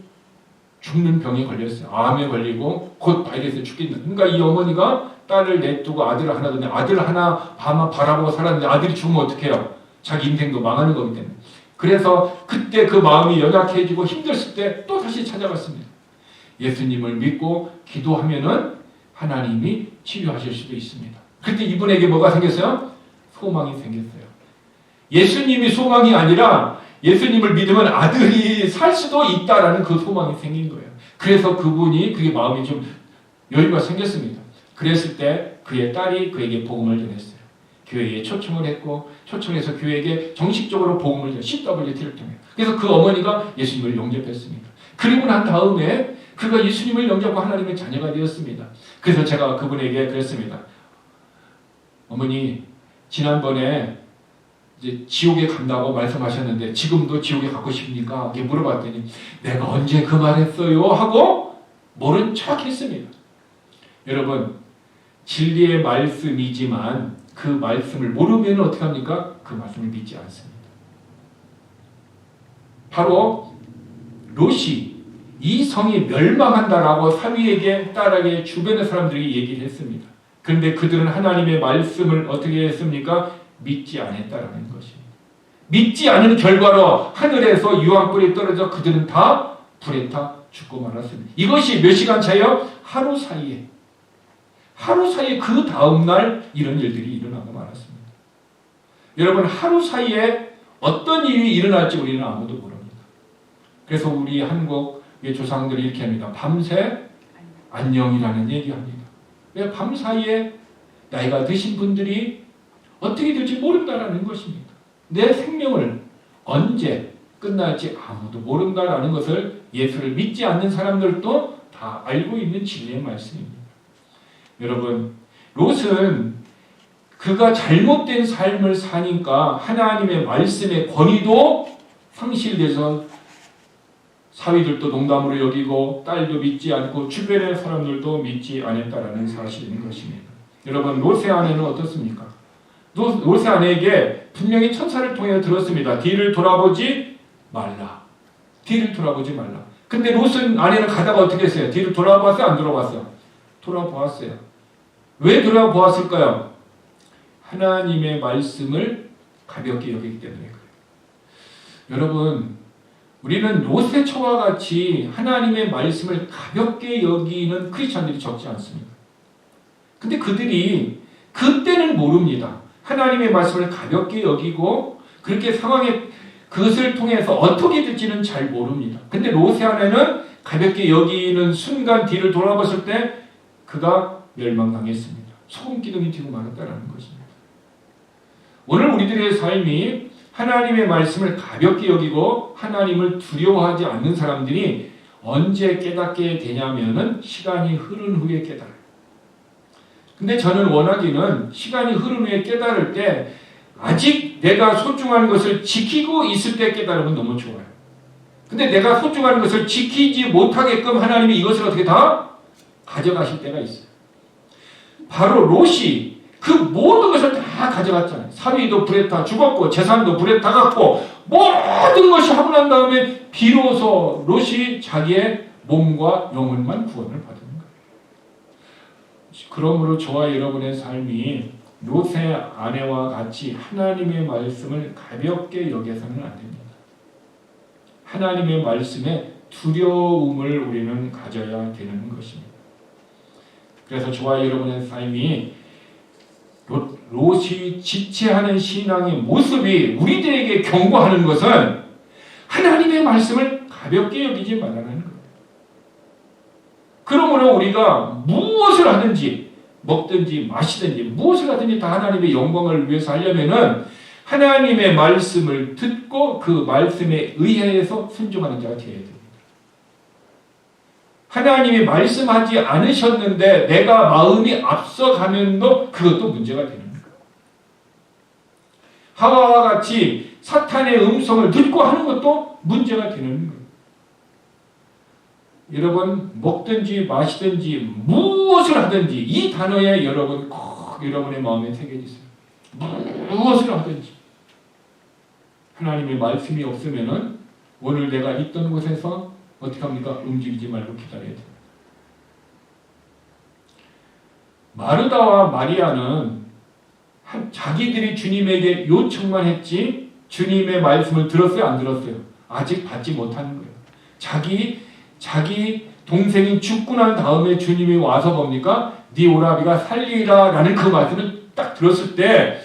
죽는 병에 걸렸어요. 암에 걸리고 곧 바이러스에 죽겠는. 그러니까 이 어머니가 딸을 냅두고 아들을 하나 뒀는데 아들 하나 바라보고 살았는데 아들이 죽으면 어떡해요? 자기 인생도 망하는 거기 때문에. 그래서 그때 그 마음이 연약해지고 힘들었을 때 또 다시 찾아갔습니다. 예수님을 믿고 기도하면은 하나님이 치료하실 수도 있습니다. 그때 이분에게 뭐가 생겼어요? 소망이 생겼어요. 예수님이 소망이 아니라 예수님을 믿으면 아들이 살 수도 있다라는 그 소망이 생긴 거예요. 그래서 그분이 그게 마음이 좀 여유가 생겼습니다. 그랬을 때 그의 딸이 그에게 복음을 전했어요. 교회에 초청을 했고 초청해서 교회에게 정식적으로 복음을 전했어요. CWT를 통해. 그래서 그 어머니가 예수님을 영접했습니다. 그리고 난 다음에 그가 예수님을 영접하고 하나님의 자녀가 되었습니다. 그래서 제가 그분에게 그랬습니다. 어머니, 지난번에 이제 지옥에 간다고 말씀하셨는데 지금도 지옥에 가고 싶습니까? 이렇게 물어봤더니 내가 언제 그 말했어요? 하고 모른 척 했습니다. 여러분, 진리의 말씀이지만 그 말씀을 모르면 어떻게 합니까? 그 말씀을 믿지 않습니다. 바로 롯이 이 성이 멸망한다라고 사위에게 딸에게 주변의 사람들이 얘기를 했습니다. 그런데 그들은 하나님의 말씀을 어떻게 했습니까? 믿지 않았다라는 것입니다. 믿지 않은 결과로 하늘에서 유황불이 떨어져 그들은 다 불에 타 죽고 말았습니다. 이것이 몇 시간 차이요? 하루 사이에 그 다음날 이런 일들이 일어나고 말았습니다. 여러분, 하루 사이에 어떤 일이 일어날지 우리는 아무도 모릅니다. 그래서 우리 한국의 조상들이 이렇게 합니다. 밤새 안녕이라는 얘기합니다. 왜 밤 사이에 나이가 드신 분들이 어떻게 될지 모른다라는 것입니다. 내 생명을 언제 끝날지 아무도 모른다라는 것을 예수를 믿지 않는 사람들도 다 알고 있는 진리의 말씀입니다. 여러분, 롯은 그가 잘못된 삶을 사니까 하나님의 말씀의 권위도 상실돼서 사위들도 농담으로 여기고 딸도 믿지 않고 주변의 사람들도 믿지 않았다라는 사실인 것입니다. 여러분, 롯의 아내는 어떻습니까? 롯의 아내에게 분명히 천사를 통해 들었습니다. 뒤를 돌아보지 말라. 뒤를 돌아보지 말라. 근데 롯은 아내는 가다가 어떻게 했어요? 뒤를 돌아봤어요? 안 돌아봤어요? 돌아보았어요. 왜 돌아보았을까요? 하나님의 말씀을 가볍게 여기기 때문에 그래요. 여러분, 우리는 롯의 처와 같이 하나님의 말씀을 가볍게 여기는 크리스찬들이 적지 않습니다. 근데 그들이 그때는 모릅니다. 하나님의 말씀을 가볍게 여기고 그렇게 상황에 그것을 통해서 어떻게 될지는 잘 모릅니다. 근데 롯의 아내는 가볍게 여기는 순간 뒤를 돌아봤을 때 그가 멸망당했습니다. 소금 기둥이 튀고 말았다는 것입니다. 오늘 우리들의 삶이 하나님의 말씀을 가볍게 여기고 하나님을 두려워하지 않는 사람들이 언제 깨닫게 되냐면은 시간이 흐른 후에 깨달아요. 근데 저는 원하기는 시간이 흐른 후에 깨달을 때 아직 내가 소중한 것을 지키고 있을 때 깨달으면 너무 좋아요. 근데 내가 소중한 것을 지키지 못하게끔 하나님이 이것을 어떻게 다 가져가실 때가 있어요. 바로 롯이 그 모든 것을 다 가져갔잖아요. 사위도 불에 타 죽었고 재산도 불에 타갔고 모든 것이 하고 난 다음에 비로소 롯이 자기의 몸과 영혼만 구원을 받은 거예요. 그러므로 저와 여러분의 삶이 롯의 아내와 같이 하나님의 말씀을 가볍게 여겨서는 안 됩니다. 하나님의 말씀에 두려움을 우리는 가져야 되는 것입니다. 그래서 저와 여러분의 삶이 롯이 지체하는 신앙의 모습이 우리들에게 경고하는 것은 하나님의 말씀을 가볍게 여기지 말라는 거예요. 그러므로 우리가 무엇을 하든지 먹든지 마시든지 무엇을 하든지 다 하나님의 영광을 위해서 하려면은 하나님의 말씀을 듣고 그 말씀에 의해서 순종하는 자가 되어야 됩니다. 하나님이 말씀하지 않으셨는데 내가 마음이 앞서가면도 그것도 문제가 되는 거예요. 하와와 같이 사탄의 음성을 듣고 하는 것도 문제가 되는 거예요. 여러분, 먹든지 마시든지 무엇을 하든지 이 단어에 여러분 꼭 여러분의 마음에 새겨지세요. 무엇을 하든지 하나님의 말씀이 없으면은 오늘 내가 있던 곳에서 어떻게 합니까? 움직이지 말고 기다려야 됩니다. 마르다와 마리아는 자기들이 주님에게 요청만 했지 주님의 말씀을 들었어요? 안 들었어요? 아직 받지 못하는 거예요. 자기 동생이 죽고 난 다음에 주님이 와서 뭡니까? 네 오라비가 살리라 라는 그 말씀을 딱 들었을 때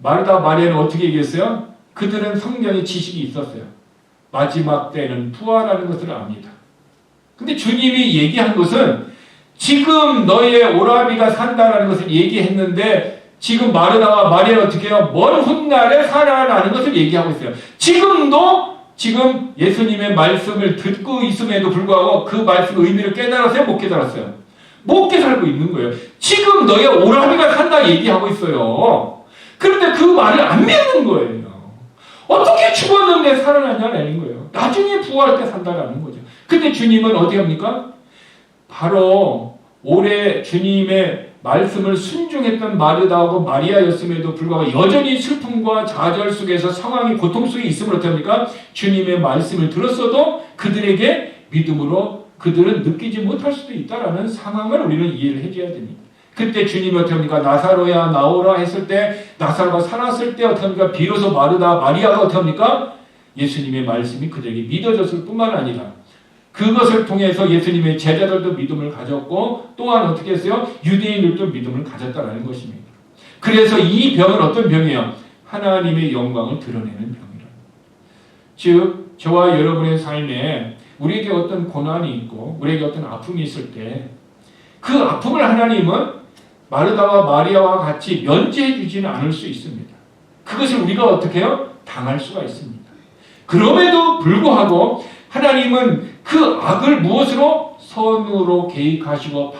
마르다 마리아는 어떻게 얘기했어요? 그들은 성경의 지식이 있었어요. 마지막 때는 부활하는 것을 압니다. 근데 주님이 얘기한 것은 지금 너의 오라비가 산다라는 것을 얘기했는데 지금 마르다와 마리아는 어떻게 해요? 먼 훗날에 살아나는 것을 얘기하고 있어요. 지금도 지금 예수님의 말씀을 듣고 있음에도 불구하고 그 말씀의 의미를 깨달았어요? 못 깨달았어요? 못 깨달고 있는 거예요. 지금 너의 오라비가 산다 얘기하고 있어요. 그런데 그 말을 안 믿는 거예요. 어떻게 죽었는데 살아나냐는 거예요. 나중에 부활할 때 산다라는 거죠. 근데 주님은 어디 합니까? 바로 올해 주님의 말씀을 순종했던 마르다하고 마리아였음에도 불구하고 여전히 슬픔과 좌절 속에서 상황이 고통 속에 있음을 어떻게 합니까? 주님의 말씀을 들었어도 그들에게 믿음으로 그들은 느끼지 못할 수도 있다라는 상황을 우리는 이해를 해줘야 됩니다. 그때 주님이 어떻게 합니까? 나사로야 나오라 했을 때 나사로가 살았을 때 어떻게 합니까? 비로소 마르다 마리아가 어떻게 합니까? 예수님의 말씀이 그들에게 믿어졌을 뿐만 아니라 그것을 통해서 예수님의 제자들도 믿음을 가졌고 또한 어떻게 했어요? 유대인들도 믿음을 가졌다는 것입니다. 그래서 이 병은 어떤 병이에요? 하나님의 영광을 드러내는 병이라. 즉 저와 여러분의 삶에 우리에게 어떤 고난이 있고 우리에게 어떤 아픔이 있을 때 그 아픔을 하나님은 마르다와 마리아와 같이 면제해 주지는 않을 수 있습니다. 그것을 우리가 어떻게 해요? 당할 수가 있습니다. 그럼에도 불구하고 하나님은 그 악을 무엇으로? 선으로 계획하시고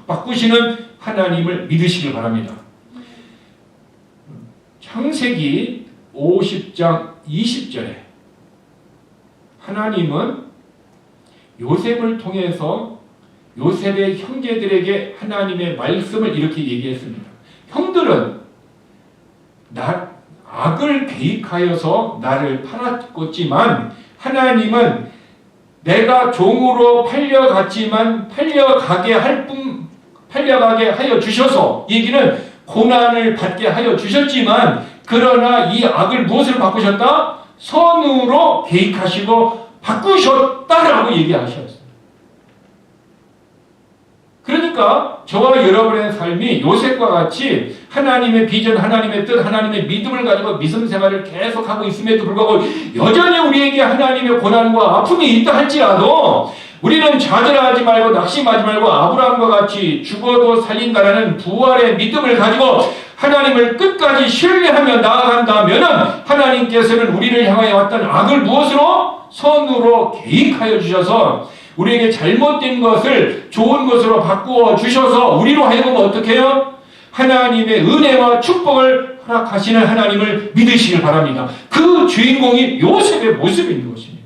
바꾸시는 하나님을 믿으시길 바랍니다. 창세기 50장 20절에 하나님은 요셉을 통해서 요셉의 형제들에게 하나님의 말씀을 이렇게 얘기했습니다. 형들은 악을 계획하여서 나를 팔았지만 하나님은 내가 종으로 팔려갔지만 팔려가게 하여 주셔서 얘기는 고난을 받게 하여 주셨지만 그러나 이 악을 무엇으로 바꾸셨다? 선으로 계획하시고 바꾸셨다라고 얘기하셨어요. 그러니까 저와 여러분의 삶이 요셉과 같이 하나님의 비전, 하나님의 뜻, 하나님의 믿음을 가지고 믿음 생활을 계속하고 있음에도 불구하고 여전히 우리에게 하나님의 고난과 아픔이 있다 할지라도 우리는 좌절하지 말고 낙심하지 말고 아브라함과 같이 죽어도 살린다라는 부활의 믿음을 가지고 하나님을 끝까지 신뢰하며 나아간다면 하나님께서는 우리를 향하여 왔던 악을 무엇으로? 선으로 계획하여 주셔서 우리에게 잘못된 것을 좋은 것으로 바꾸어 주셔서 우리로 하여금 어떻게 해요? 하나님의 은혜와 축복을 허락하시는 하나님을 믿으시길 바랍니다. 그 주인공이 요셉의 모습이 있는 것입니다.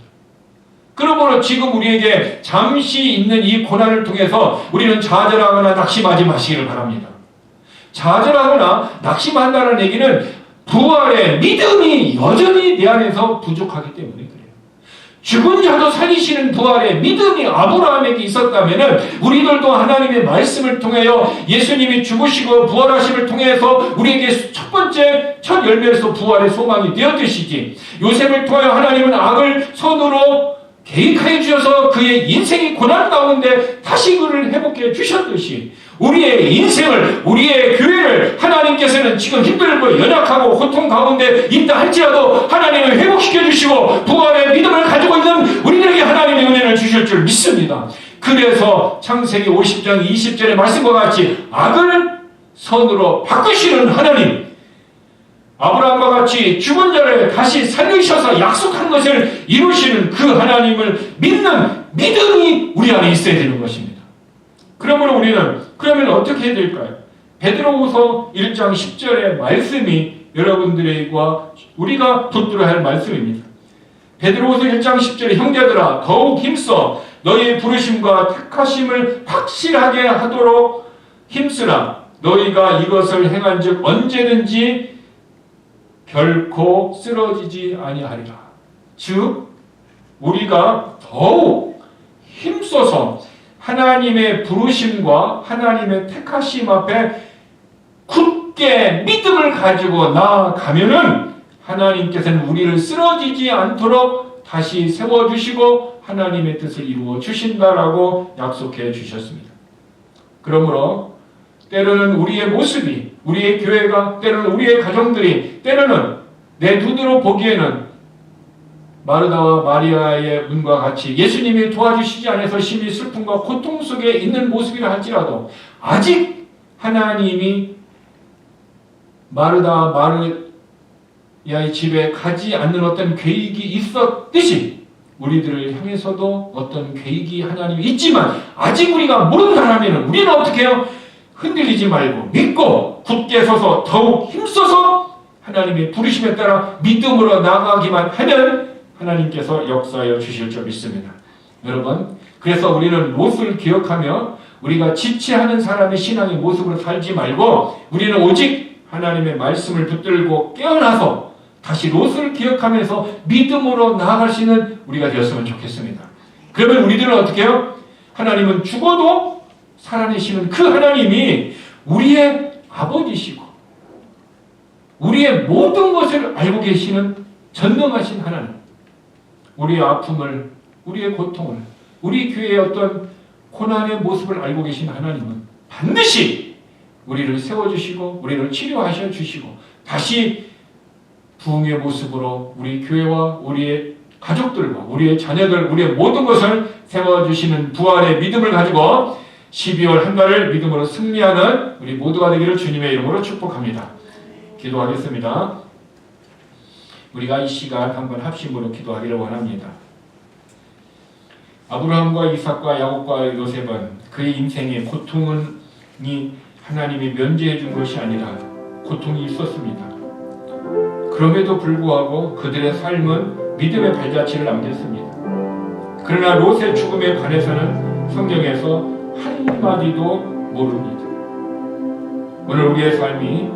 그러므로 지금 우리에게 잠시 있는 이 고난을 통해서 우리는 좌절하거나 낙심하지 마시기를 바랍니다. 좌절하거나 낙심한다는 얘기는 부활의 믿음이 여전히 내 안에서 부족하기 때문에 그래요. 죽은 자도 살리시는 부활의 믿음이 아브라함에게 있었다면 우리들도 하나님의 말씀을 통하여 예수님이 죽으시고 부활하심을 통해서 우리에게 첫 번째 첫 열매로서 부활의 소망이 되었듯이 요셉을 통하여 하나님은 악을 선으로 계획하여 주셔서 그의 인생의 고난 가운데 다시 그를 회복해 주셨듯이 우리의 인생을, 우리의 교회를 하나님께서는 지금 힘들고 연약하고 고통 가운데 있다 할지라도 하나님을 회복시켜 주시고 부활의 믿음을 가지고 있는 우리들에게 하나님의 은혜를 주실 줄 믿습니다. 그래서 창세기 50장 20절의 말씀과 같이 악을 선으로 바꾸시는 하나님, 아브라함과 같이 죽은 자를 다시 살리셔서 약속한 것을 이루시는 그 하나님을 믿는 믿음이 우리 안에 있어야 되는 것입니다. 그러므로 우리는 그러면 어떻게 해야 될까요? 베드로후서 1장 10절의 말씀이 여러분들과 우리가 붙들어야 할 말씀입니다. 베드로후서 1장 10절에 형제들아 더욱 힘써 너희의 부르심과 택하심을 확실하게 하도록 힘쓰라. 너희가 이것을 행한즉 언제든지 결코 쓰러지지 아니하리라. 즉 우리가 더욱 힘써서 하나님의 부르심과 하나님의 택하심 앞에 굳게 믿음을 가지고 나아가면은 하나님께서는 우리를 쓰러지지 않도록 다시 세워주시고 하나님의 뜻을 이루어 주신다라고 약속해 주셨습니다. 그러므로 때로는 우리의 모습이, 우리의 교회가, 때로는 우리의 가정들이, 때로는 내 눈으로 보기에는 마르다와 마리아의 운과 같이 예수님이 도와주시지 않아서 심히 슬픔과 고통 속에 있는 모습이라 할지라도 아직 하나님이 마르다 마리아의 집에 가지 않는 어떤 계획이 있었듯이 우리들을 향해서도 어떤 계획이 하나님이 있지만 아직 우리가 모른다라면 우리는 어떻게 해요? 흔들리지 말고 믿고 굳게 서서 더욱 힘써서 하나님의 부르심에 따라 믿음으로 나아가기만 하면 하나님께서 역사하여 주실 줄 믿습니다. 여러분, 그래서 우리는 롯을 기억하며 우리가 지체하는 사람의 신앙의 모습으로 살지 말고 우리는 오직 하나님의 말씀을 붙들고 깨어나서 다시 롯을 기억하면서 믿음으로 나아갈 수 있는 우리가 되었으면 좋겠습니다. 그러면 우리들은 어떻게 해요? 하나님은 죽어도 살아내시는 그 하나님이 우리의 아버지시고 우리의 모든 것을 알고 계시는 전능하신 하나님, 우리의 아픔을, 우리의 고통을, 우리 교회의 어떤 고난의 모습을 알고 계신 하나님은 반드시 우리를 세워주시고 우리를 치료하셔 주시고 다시 부흥의 모습으로 우리 교회와 우리의 가족들과 우리의 자녀들, 우리의 모든 것을 세워주시는 부활의 믿음을 가지고 12월 한 달을 믿음으로 승리하는 우리 모두가 되기를 주님의 이름으로 축복합니다. 기도하겠습니다. 우리가 이 시간 한번 합심으로 기도하기를 원합니다. 아브라함과 이삭과 야곱과 요셉은 그의 인생의 고통이 하나님이 면제해 준 것이 아니라 고통이 있었습니다. 그럼에도 불구하고 그들의 삶은 믿음의 발자취를 남겼습니다. 그러나 롯의 죽음에 관해서는 성경에서 한마디도 모릅니다. 오늘 우리의 삶이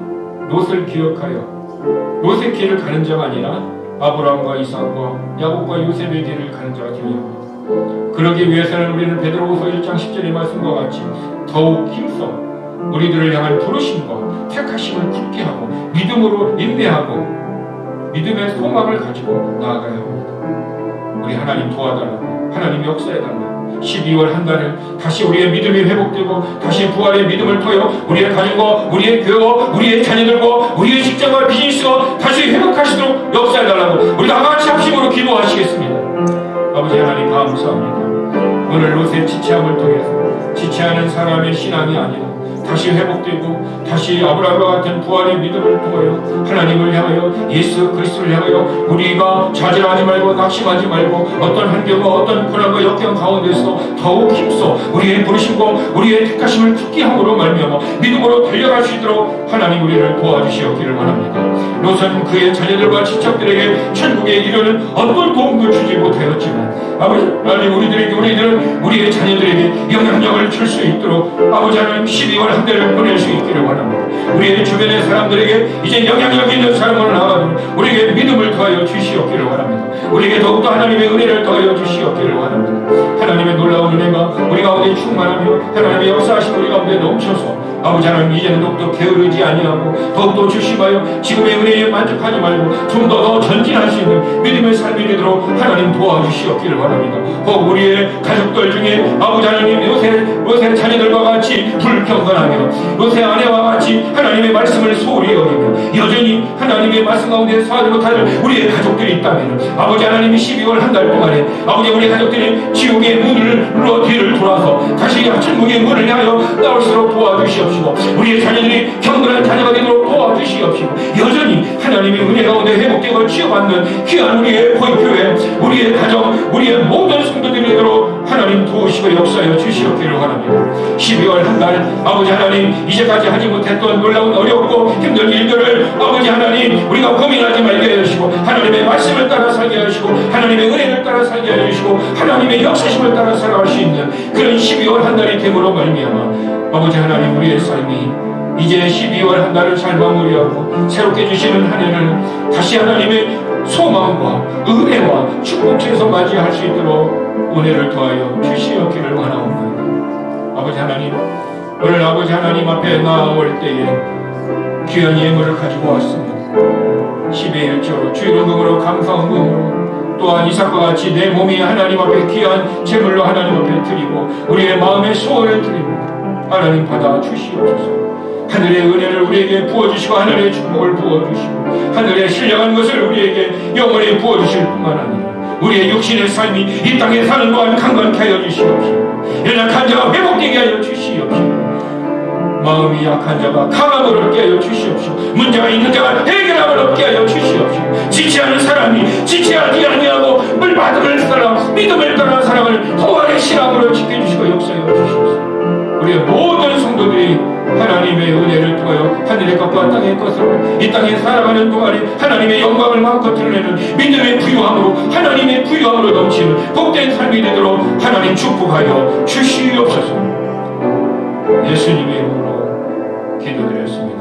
롯을 기억하여 롯의 길을 가는 자가 아니라 아브라함과 이삭과 야곱과 요셉의 길을 가는 자가 되어야 합니다. 그러기 위해서는 우리는 베드로후서 1장 10절의 말씀과 같이 더욱 힘써 우리들을 향한 부르심과 택하심을 굳게 하고 믿음으로 인내하고 믿음의 소망을 가지고 나아가야 합니다. 우리 하나님 도와달라고, 하나님 역사해달라고 12월 한 달을 다시 우리의 믿음이 회복되고 다시 부활의 믿음을 통하여 우리의 가정과 우리의 교회와 우리의 자녀들과 우리의 직장과 비즈니스가 다시 회복하시도록 역사해달라고 우리 다 같이 합심으로 기도하시겠습니다. 아버지 하나님 감사합니다. 오늘 롯의 지체함을 통해서 지체하는 사람의 신앙이 아니라 다시 회복되고 다시 아브라함과 같은 부활의 믿음을 통하여 하나님을 향하여 예수 그리스도를 향하여 우리가 좌절하지 말고 낙심하지 말고 어떤 환경과 어떤 고난과 역경 가운데서 더욱 힘써 우리의 부르심과 우리의 택하심을 굳게 함으로 말미암아 믿음으로 달려갈 수 있도록 하나님 우리를 도와주시옵기를 원합니다. 롯은 그의 자녀들과 친척들에게 천국에 이르는 어떤 도움도 주지 못하였지만 아버지 하나님 우리들은 우리의 자녀들에게 영향력을 줄 수 있도록 아버지 하나님 12월 한 달을 보낼 수 있기를 원합니다. 우리의 주변의 사람들에게 이제 영향력 있는 삶을 나가는 우리에게 믿음을 더하여 주시옵기를 원합니다. 우리에게 더욱더 하나님의 은혜를 더하여 주시옵기를 원합니다. 하나님의 놀라운 은혜가 우리 가운데 충만하며 하나님의 역사하신 우리 가운데 넘쳐서 아버지 하나님 이제는 더욱더 게으르지 아니하고 더욱더 주심하여 지금의 은혜에 만족하지 말고 좀 더 전진할 수 있는 믿음의 삶이 되도록 하나님 도와주시옵기를 원합니다. 혹 우리의 가족들 중에 아버지 하나님 롯의 자녀들과 같이 불경건하며 롯의 아내와 같이 하나님의 말씀을 소홀히 여기며 여전히 하나님의 말씀 가운데 서하지 못하는 우리의 가족들이 있다면 아버지 하나님이 12월 한 달 동안에 아버지 우리 가족들이 지옥의 문을 눌러 뒤를 돌아서 우리의 문을 향하여 나올수록 도와주시옵시고 우리의 자녀들이 경건한 자녀가 되도록 도와주시옵시고 여전히 하나님의 은혜 가운데 회복되고 치유받는 귀한 우리의 보이교회, 우리의 가정, 우리의 모든 성도들이 되도록 하나님 도우시고 역사하여 주시옵기를 원합니다. 12월 한 달 아버지 하나님, 이제까지 하지 못했던 놀라운 어렵고 힘든 일들을 아버지 하나님 우리가 고민하지 말게 하시고 하나님의 말씀을 따라 살게 하시고 하나님의 은혜를 따라 살게 하시고 하나님의 역사심을 따라 살아갈 수 있는 그런 12월 한 달이 됨으로 말미암아 아버지 하나님, 우리의 삶이 이제 12월 한 달을 잘 마무리하고 새롭게 주시는 한 해를 다시 하나님의 소망과 은혜와 축복에서 맞이할 수 있도록 은혜를 더하여 주시옵기를 원하옵나이다. 아버지 하나님, 오늘 아버지 하나님 앞에 나아올 때에 귀한 예물을 가지고 왔습니다. 10의 1조로 주일헌금으로 감사헌금으로 또한 이삭과 같이 내 몸이 하나님 앞에 귀한 제물로 하나님 앞에 드리고 우리의 마음의 소원을 드립니다. 하나님 받아 주시옵소서. 하늘의 은혜를 우리에게 부어주시고 하늘의 축복을 부어주시고 하늘의 신령한 것을 우리에게 영원히 부어주실 뿐만 아니라 우리의 육신의 삶이 이 땅에 사는 동안 강건케 하여 주시옵시고 연약한 자가 회복되게 하여 주시옵시고 마음이 약한 자가 강함을 얻게 하여 주시옵시고 문제가 있는 자가 해결함을 얻게 하여 주시옵시고 지체하는 사람이 지체하지 아니하고 물받음을 따라 믿음을 따라 사랑을 호환의 신앙으로 지켜주시고 역사하여 주시옵소서. 우리의 모든 성도들이 하나님의 은혜를 통하여 하늘의 것과 땅의 것으로 이 땅에 살아가는 동안에 하나님의 영광을 마음껏 드러내는 믿음의 부유함으로 하나님의 부유함으로 넘치는 복된 삶이 되도록 하나님 축복하여 주시옵소서. 예수님의 이름으로 기도드렸습니다.